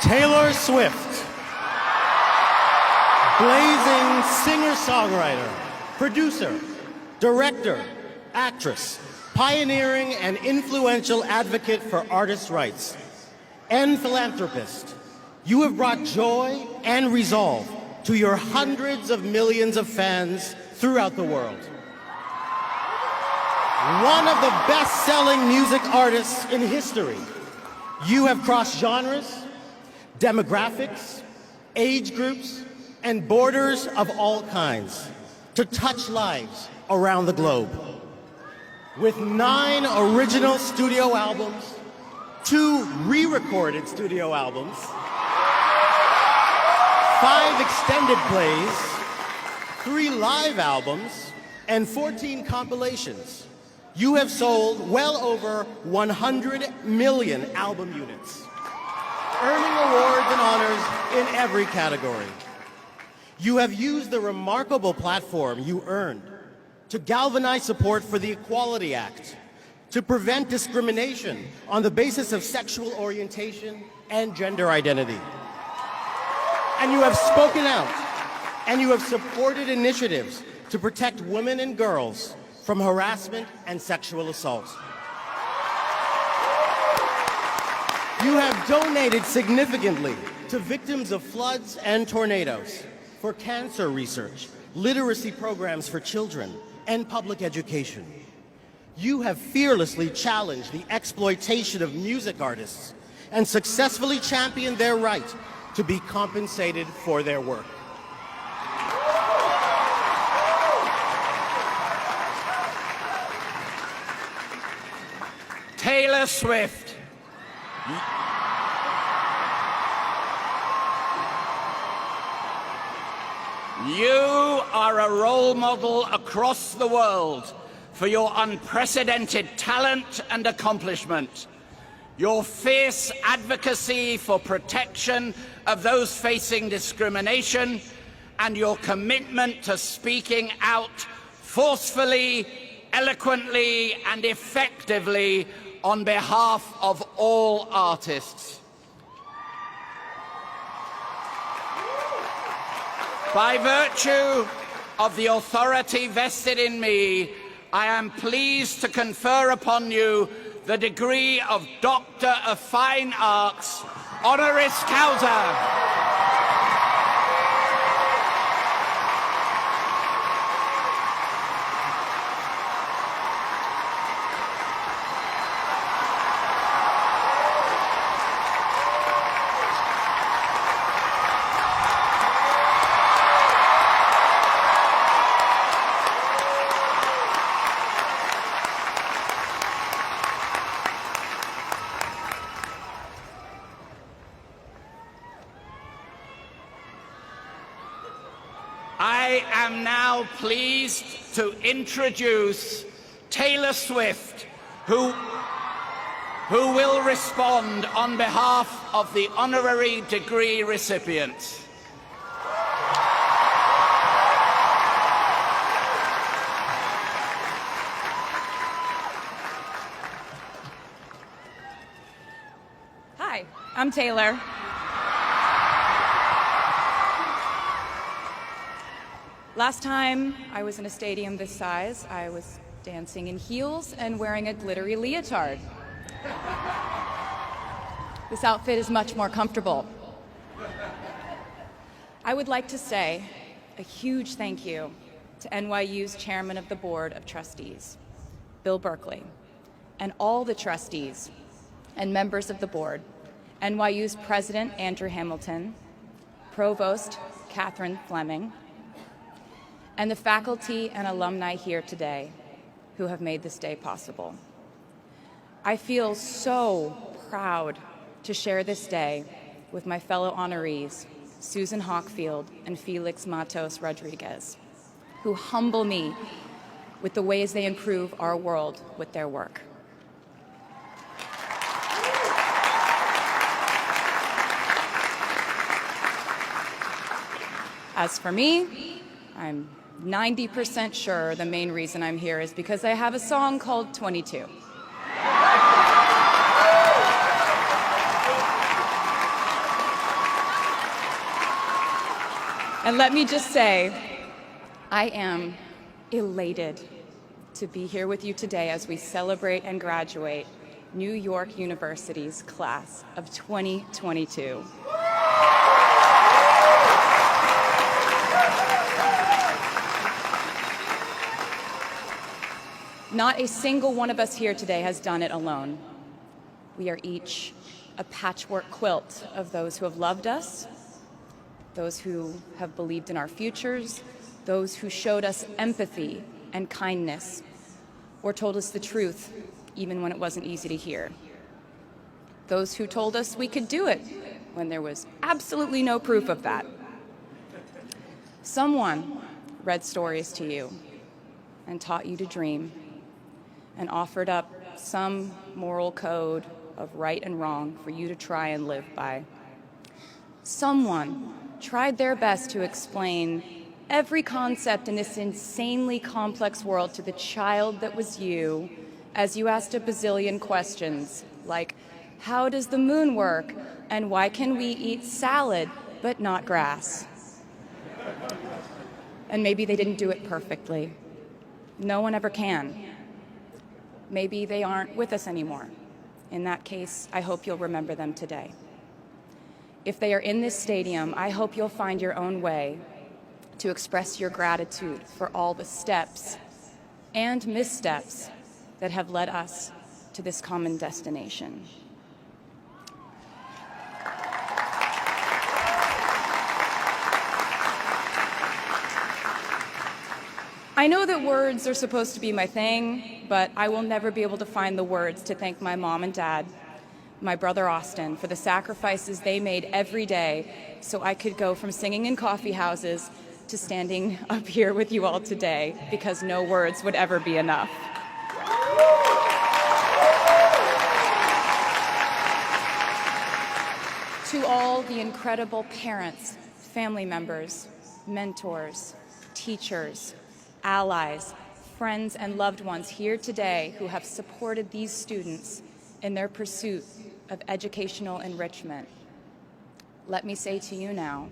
Taylor Swift, blazing singer-songwriter, producer, director, actress, pioneering and influential advocate for artists' rights, and philanthropist. You have brought joy and resolve to your hundreds of millions of fans throughout the world. One of the best-selling music artists in history, you have crossed genres, demographics, age groups, and borders of all kinds to touch lives around the globe. With 9 original studio albums, 2 re-recorded studio albums, 5 extended plays, 3 live albums, and 14 compilations, you have sold well over 100 million album units, earning awards and honors in every category. You have used the remarkable platform you earned to galvanize support for the Equality Act, to prevent discrimination on the basis of sexual orientation and gender identity. And you have spoken out, and you have supported initiatives to protect women and girls from harassment and sexual assault. You have donated significantly to victims of floods and tornadoes, for cancer research, literacy programs for children, and public education. You have fearlessly challenged the exploitation of music artists and successfully championed their right to be compensated for their work. Taylor Swift. You are a role model across the world for your unprecedented talent and accomplishment, your fierce advocacy for protection of those facing discrimination, and your commitment to speaking out forcefully, eloquently, and effectively on behalf of all artists. By virtue of the authority vested in me, I am pleased to confer upon you the degree of Doctor of Fine Arts, honoris causa. I am now pleased to introduce Taylor Swift, who will respond on behalf of the honorary degree recipients. Hi, I'm Taylor. Last time I was in a stadium this size, I was dancing in heels and wearing a glittery leotard. This outfit is much more comfortable. I would like to say a huge thank you to NYU's Chairman of the Board of Trustees, Bill Berkeley, and all the trustees and members of the board, NYU's President Andrew Hamilton, Provost Catherine Fleming, and the faculty and alumni here today who have made this day possible. I feel so proud to share this day with my fellow honorees, Susan Hockfield and Felix Matos Rodriguez, who humble me with the ways they improve our world with their work. As for me, I'm 90% sure the main reason I'm here is because I have a song called 22. And let me just say, I am elated to be here with you today as we celebrate and graduate New York University's class of 2022. Not a single one of us here today has done it alone. We are each a patchwork quilt of those who have loved us, those who have believed in our futures, those who showed us empathy and kindness, or told us the truth even when it wasn't easy to hear. Those who told us we could do it when there was absolutely no proof of that. Someone read stories to you and taught you to dream and offered up some moral code of right and wrong for you to try and live by. Someone tried their best to explain every concept in this insanely complex world to the child that was you as you asked a bazillion questions like, how does the moon work? And why can we eat salad but not grass? And maybe they didn't do it perfectly. No one ever can. Maybe they aren't with us anymore. In that case, I hope you'll remember them today. If they are in this stadium, I hope you'll find your own way to express your gratitude for all the steps and missteps that have led us to this common destination. I know that words are supposed to be my thing, but I will never be able to find the words to thank my mom and dad, my brother Austin, for the sacrifices they made every day so I could go from singing in coffee houses to standing up here with you all today, because no words would ever be enough. To all the incredible parents, family members, mentors, teachers, allies, friends, and loved ones here today who have supported these students in their pursuit of educational enrichment, let me say to you now,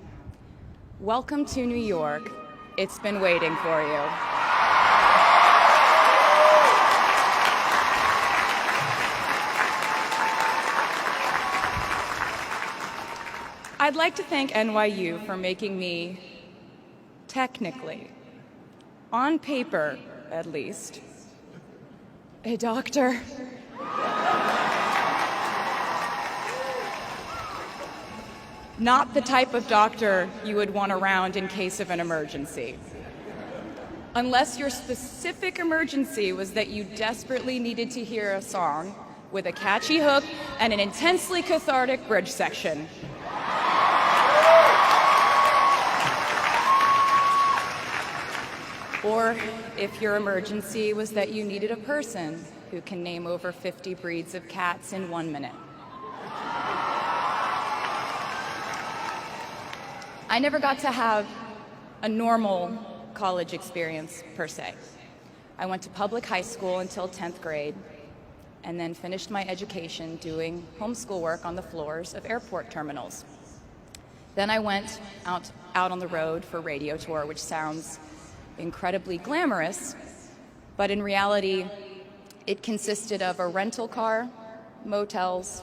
welcome to New York. It's been waiting for you. I'd like to thank NYU for making me, technically, on paper at least, a doctor. Not the type of doctor you would want around in case of an emergency. Unless your specific emergency was that you desperately needed to hear a song with a catchy hook and an intensely cathartic bridge section. Or if your emergency was that you needed a person who can name over 50 breeds of cats in 1 minute. I never got to have a normal college experience, per se. I went to public high school until 10th grade, and then finished my education doing homeschool work on the floors of airport terminals. Then I went out on the road for radio tour, which sounds incredibly glamorous, but in reality, it consisted of a rental car, motels,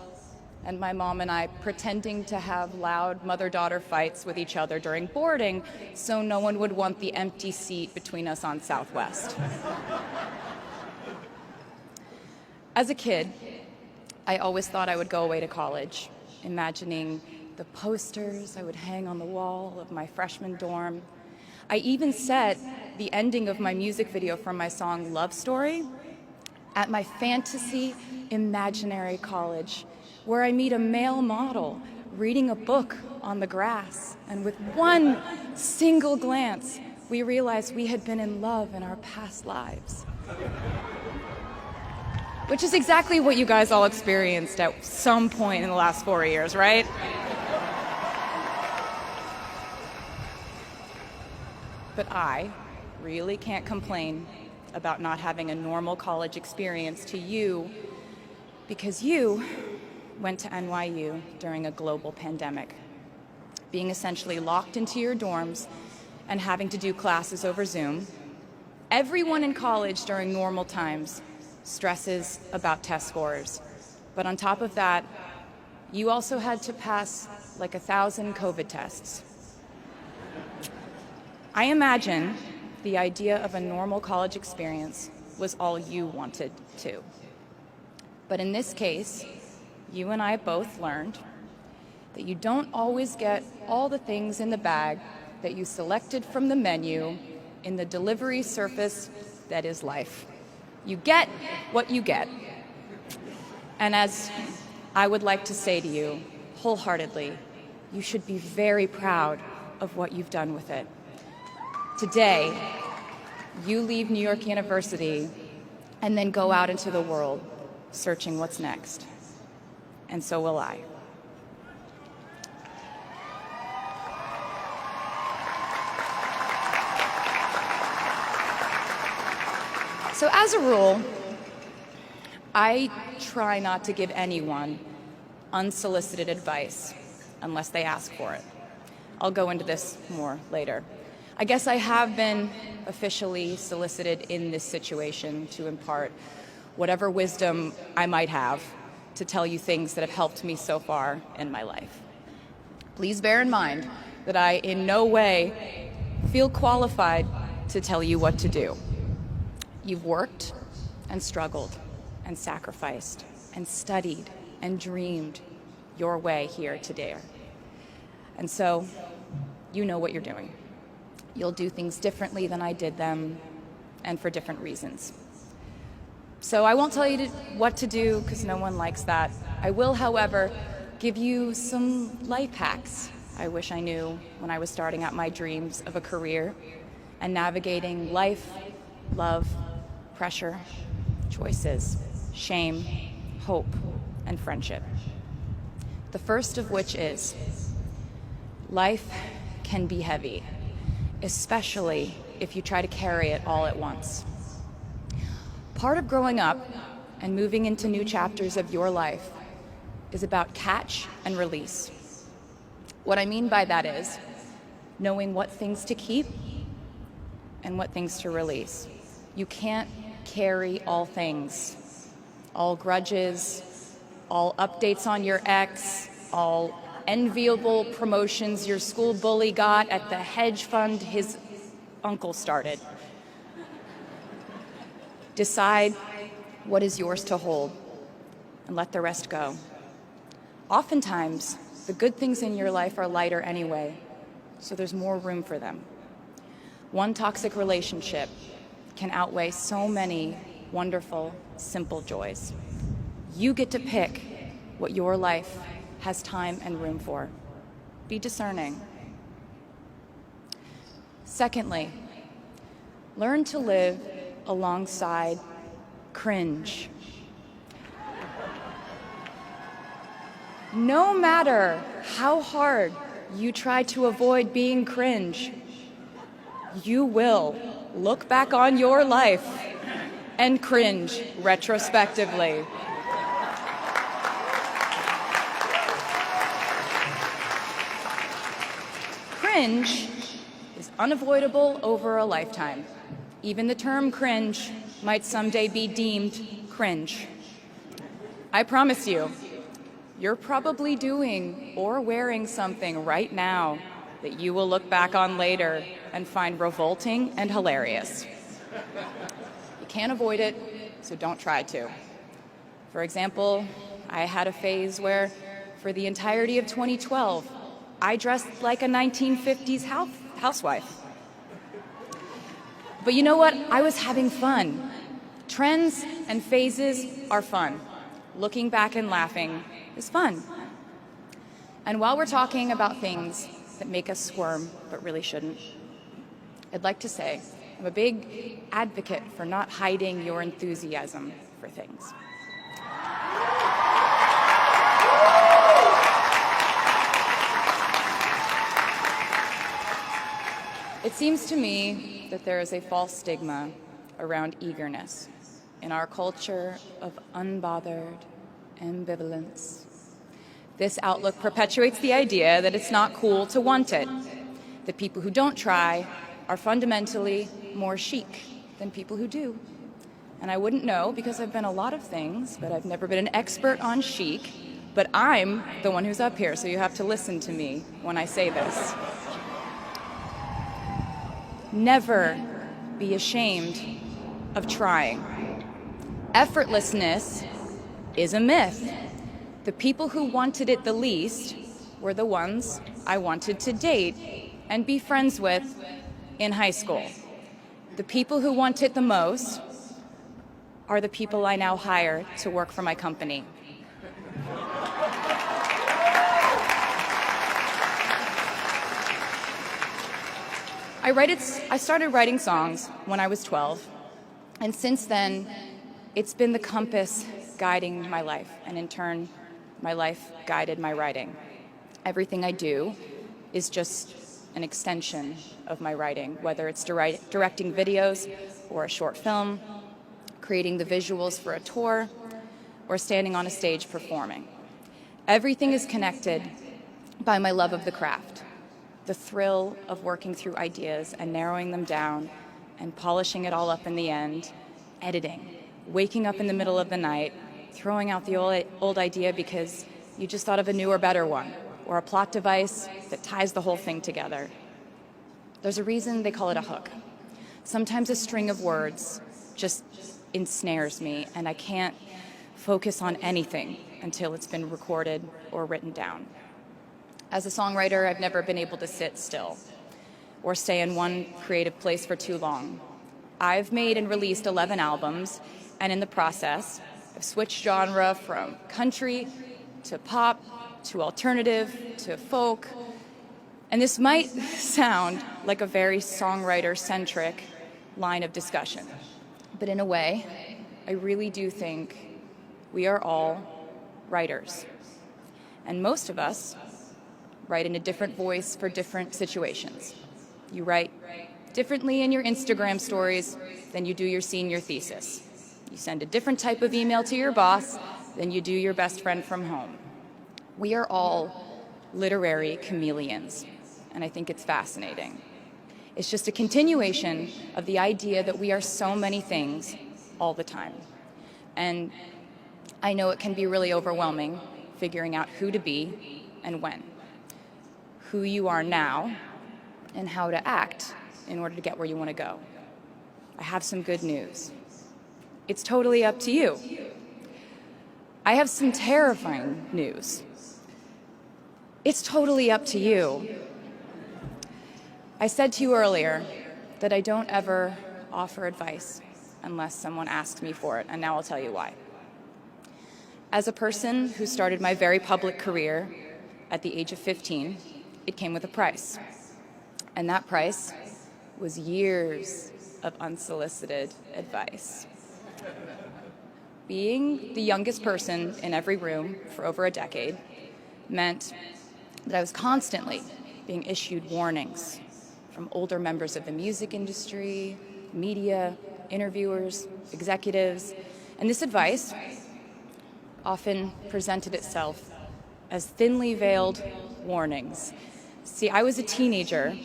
and my mom and I pretending to have loud mother-daughter fights with each other during boarding so no one would want the empty seat between us on Southwest. As a kid, I always thought I would go away to college, imagining the posters I would hang on the wall of my freshman dorm. I even set the ending of my music video from my song Love Story at my fantasy imaginary college, where I meet a male model reading a book on the grass, and with one single glance, we realized we had been in love in our past lives. Which is exactly what you guys all experienced at some point in the last 4 years, right? But I really can't complain about not having a normal college experience to you, because you went to NYU during a global pandemic. being essentially locked into your dorms and having to do classes over Zoom. Everyone in college during normal times stresses about test scores. But on top of that, you also had to pass like 1,000 COVID tests. I imagine the idea of a normal college experience was all you wanted to. But in this case, you and I both learned that you don't always get all the things in the bag that you selected from the menu in the delivery service that is life. You get what you get. And as I would like to say to you wholeheartedly, you should be very proud of what you've done with it. Today, you leave New York University and then go out into the world searching what's next. And so will I. So as a rule, I try not to give anyone unsolicited advice unless they ask for it. I'll go into this more later. I guess I have been officially solicited in this situation to impart whatever wisdom I might have to tell you things that have helped me so far in my life. Please bear in mind that I in no way feel qualified to tell you what to do. You've worked and struggled and sacrificed and studied and dreamed your way here today. And so you know what you're doing. You'll do things differently than I did them and for different reasons. So I won't tell you what to do because no one likes that. I will, however, give you some life hacks I wish I knew when I was starting out my dreams of a career and navigating life, love, pressure, choices, shame, hope, and friendship. The first of which is, life can be heavy, especially if you try to carry it all at once. Part of growing up and moving into new chapters of your life is about catch and release. What I mean by that is knowing what things to keep and what things to release. You can't carry all things, all grudges, all updates on your ex, all enviable promotions your school bully got at the hedge fund his uncle started. Decide what is yours to hold and let the rest go. Oftentimes, the good things in your life are lighter anyway, so there's more room for them. One toxic relationship can outweigh so many wonderful, simple joys. You get to pick what your life has time and room for. Be discerning. Secondly, learn to live alongside cringe. No matter how hard you try to avoid being cringe, you will look back on your life and cringe retrospectively. Cringe is unavoidable over a lifetime. Even the term cringe might someday be deemed cringe. I promise you, you're probably doing or wearing something right now that you will look back on later and find revolting and hilarious. You can't avoid it, so don't try to. For example, I had a phase where, for the entirety of 2012, I dressed like a 1950s housewife. But you know what? I was having fun. Trends and phases are fun. Looking back and laughing is fun. And while we're talking about things that make us squirm but really shouldn't, I'd like to say I'm a big advocate for not hiding your enthusiasm for things. It seems to me that there is a false stigma around eagerness in our culture of unbothered ambivalence. This outlook perpetuates the idea that it's not cool to want it. That people who don't try are fundamentally more chic than people who do. And I wouldn't know because I've been a lot of things, but I've never been an expert on chic. But I'm the one who's up here, so you have to listen to me when I say this. Never be ashamed of trying. Effortlessness is a myth. The people who wanted it the least were the ones I wanted to date and be friends with in high school. The people who want it the most are the people I now hire to work for my company. I started writing songs when I was 12, and since then, it's been the compass guiding my life, and in turn, my life guided my writing. Everything I do is just an extension of my writing, whether it's directing videos or a short film, creating the visuals for a tour, or standing on a stage performing. Everything is connected by my love of the craft, the thrill of working through ideas and narrowing them down and polishing it all up in the end, editing, waking up in the middle of the night, throwing out the old idea because you just thought of a newer, better one, or a plot device that ties the whole thing together. There's a reason they call it a hook. Sometimes a string of words just ensnares me, and I can't focus on anything until it's been recorded or written down. As a songwriter, I've never been able to sit still or stay in one creative place for too long. I've made and released 11 albums, and in the process, I've switched genre from country to pop to alternative to folk. And this might sound like a very songwriter-centric line of discussion, but in a way, I really do think we are all writers. And most of us write in a different voice for different situations. You write differently in your Instagram stories than you do your senior thesis. You send a different type of email to your boss than you do your best friend from home. We are all literary chameleons, and I think it's fascinating. It's just a continuation of the idea that we are so many things all the time. And I know it can be really overwhelming figuring out who to be and when, who you are now, and how to act in order to get where you want to go. I have some good news. It's totally up to you. I have some terrifying news. It's totally up to you. I said to you earlier that I don't ever offer advice unless someone asks me for it, and now I'll tell you why. As a person who started my very public career at the age of 15, it came with a price. And that price was years of unsolicited advice. Being the youngest person in every room for over a decade meant that I was constantly being issued warnings from older members of the music industry, media, interviewers, executives, and this advice often presented itself as thinly veiled warnings. See, I was a teenager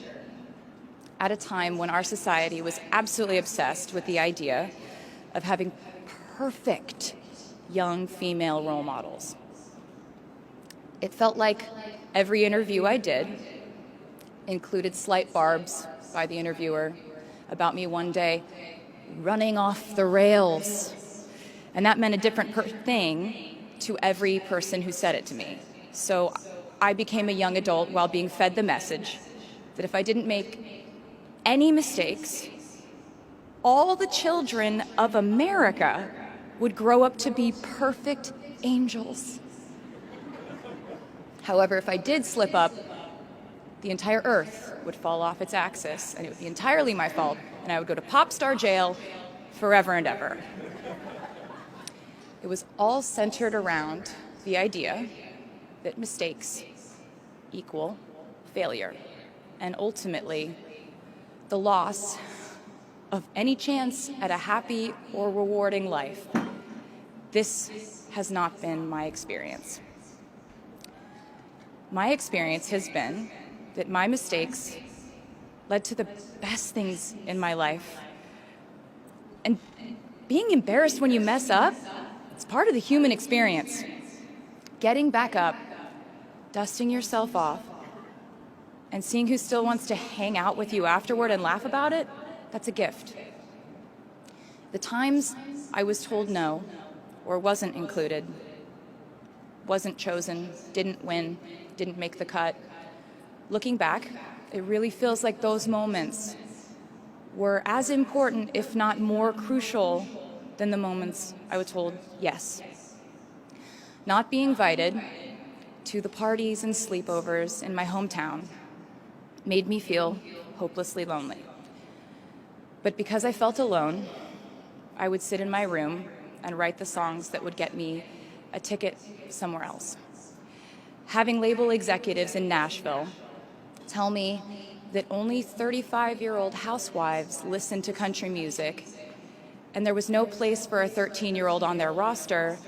at a time when our society was absolutely obsessed with the idea of having perfect young female role models. It felt like every interview I did included slight barbs by the interviewer about me one day running off the rails. And that meant a different thing to every person who said it to me. So I became a young adult while being fed the message that if I didn't make any mistakes, all the children of America would grow up to be perfect angels. However, if I did slip up, the entire earth would fall off its axis, and it would be entirely my fault, and I would go to pop star jail forever and ever. It was all centered around the idea that mistakes equal failure, and ultimately the loss of any chance at a happy or rewarding life. This has not been my experience. My experience has been that my mistakes led to the best things in my life. And being embarrassed when you mess up, it's part of the human experience. Getting back up, dusting yourself off, and seeing who still wants to hang out with you afterward and laugh about it, that's a gift. The times I was told no, or wasn't included, wasn't chosen, didn't win, didn't make the cut, looking back, it really feels like those moments were as important, if not more crucial, than the moments I was told yes. Not being invited to the parties and sleepovers in my hometown made me feel hopelessly lonely. But because I felt alone, I would sit in my room and write the songs that would get me a ticket somewhere else. Having label executives in Nashville tell me that only 35-year-old housewives listen to country music, and there was no place for a 13-year-old on their roster,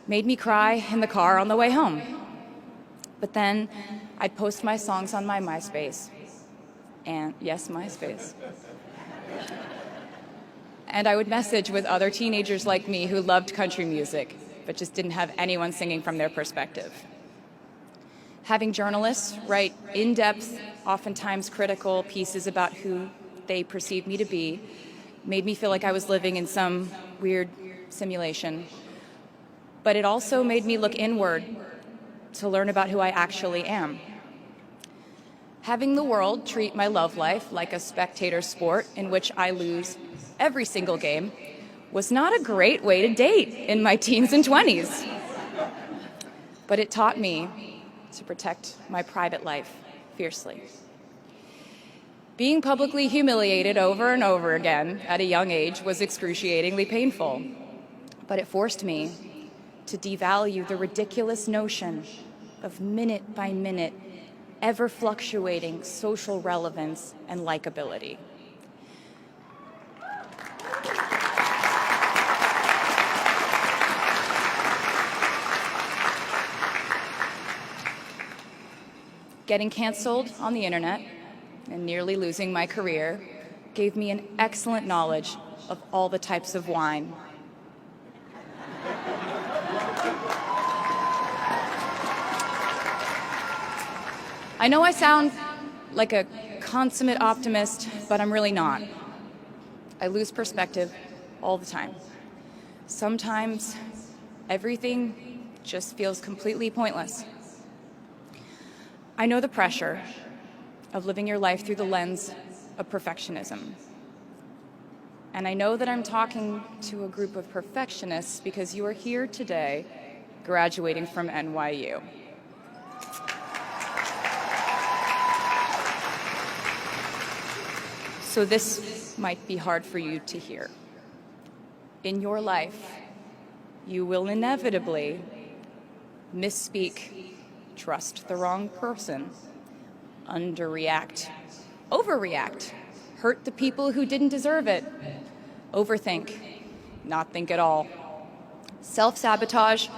made me cry in the car on the way home. But then I'd post my songs on my MySpace. And yes, MySpace. And I would message with other teenagers like me who loved country music, but just didn't have anyone singing from their perspective. Having journalists write in-depth, oftentimes critical pieces about who they perceived me to be made me feel like I was living in some weird simulation. But it also made me look inward to learn about who I actually am. Having the world treat my love life like a spectator sport in which I lose every single game was not a great way to date in my teens and 20s. But it taught me to protect my private life fiercely. Being publicly humiliated over and over again at a young age was excruciatingly painful, but it forced me to devalue the ridiculous notion of minute-by-minute, ever-fluctuating social relevance and likability. Getting canceled on the internet and nearly losing my career gave me an excellent knowledge of all the types of wine. I know I sound like a consummate optimist, but I'm really not. I lose perspective all the time. Sometimes everything just feels completely pointless. I know the pressure of living your life through the lens of perfectionism. And I know that I'm talking to a group of perfectionists because you are here today graduating from NYU. So this might be hard for you to hear. In your life, you will inevitably misspeak, trust the wrong person, underreact, overreact, hurt the people who didn't deserve it, overthink, not think at all, self-sabotage,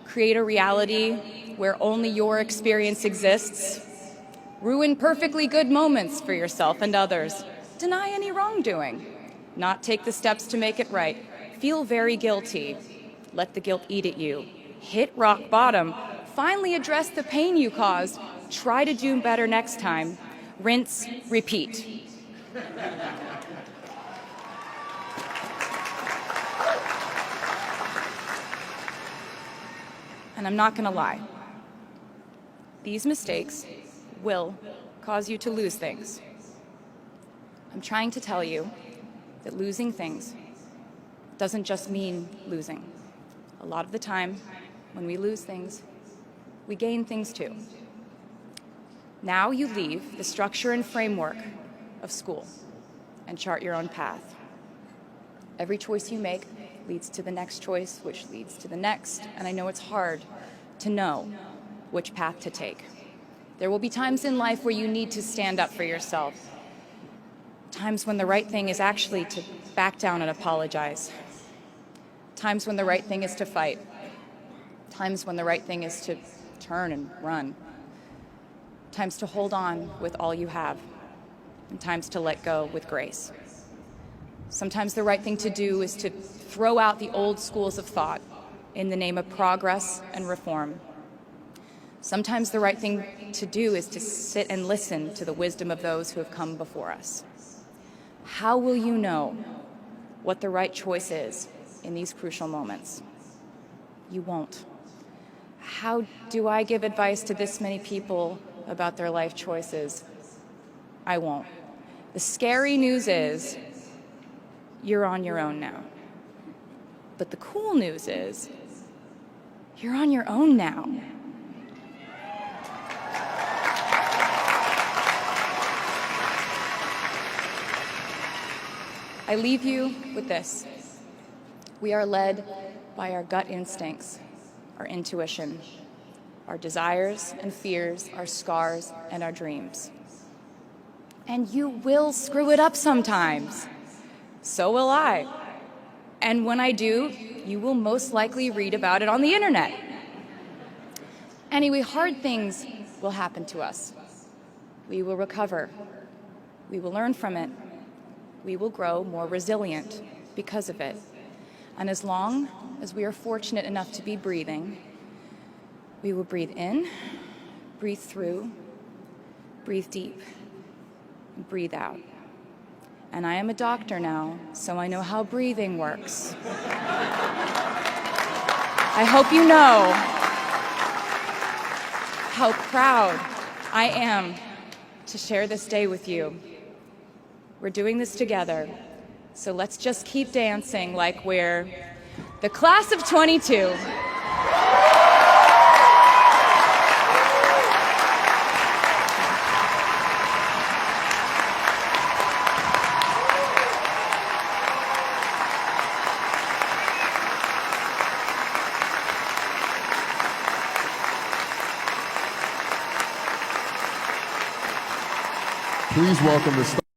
create a reality where only your experience exists, ruin perfectly good moments for yourself and others, deny any wrongdoing, not take the steps to make it right, feel very guilty, let the guilt eat at you, hit rock bottom, finally address the pain you caused, try to do better next time, rinse, repeat. And I'm not going to lie. These mistakes will cause you to lose things. I'm trying to tell you that losing things doesn't just mean losing. A lot of the time, when we lose things, we gain things too. Now you leave the structure and framework of school and chart your own path. Every choice you make leads to the next choice, which leads to the next, and I know it's hard to know which path to take. There will be times in life where you need to stand up for yourself, times when the right thing is actually to back down and apologize, times when the right thing is to fight, times when the right thing is to turn and run. Times to hold on with all you have, and times to let go with grace. Sometimes the right thing to do is to throw out the old schools of thought in the name of progress and reform. Sometimes the right thing to do is to sit and listen to the wisdom of those who have come before us. How will you know what the right choice is in these crucial moments? You won't. How do I give advice to this many people about their life choices? I won't. The scary news is you're on your own now. But the cool news is you're on your own now. I leave you with this. We are led by our gut instincts, our intuition, our desires and fears, our scars and our dreams. And you will screw it up sometimes. So will I. And when I do, you will most likely read about it on the internet. Anyway, hard things will happen to us. We will recover. We will learn from it. We will grow more resilient because of it. And as long as we are fortunate enough to be breathing, we will breathe in, breathe through, breathe deep, and breathe out. And I am a doctor now, so I know how breathing works. I hope you know how proud I am to share this day with you. We're doing this together, so let's just keep dancing like we're the class of 22. Please welcome the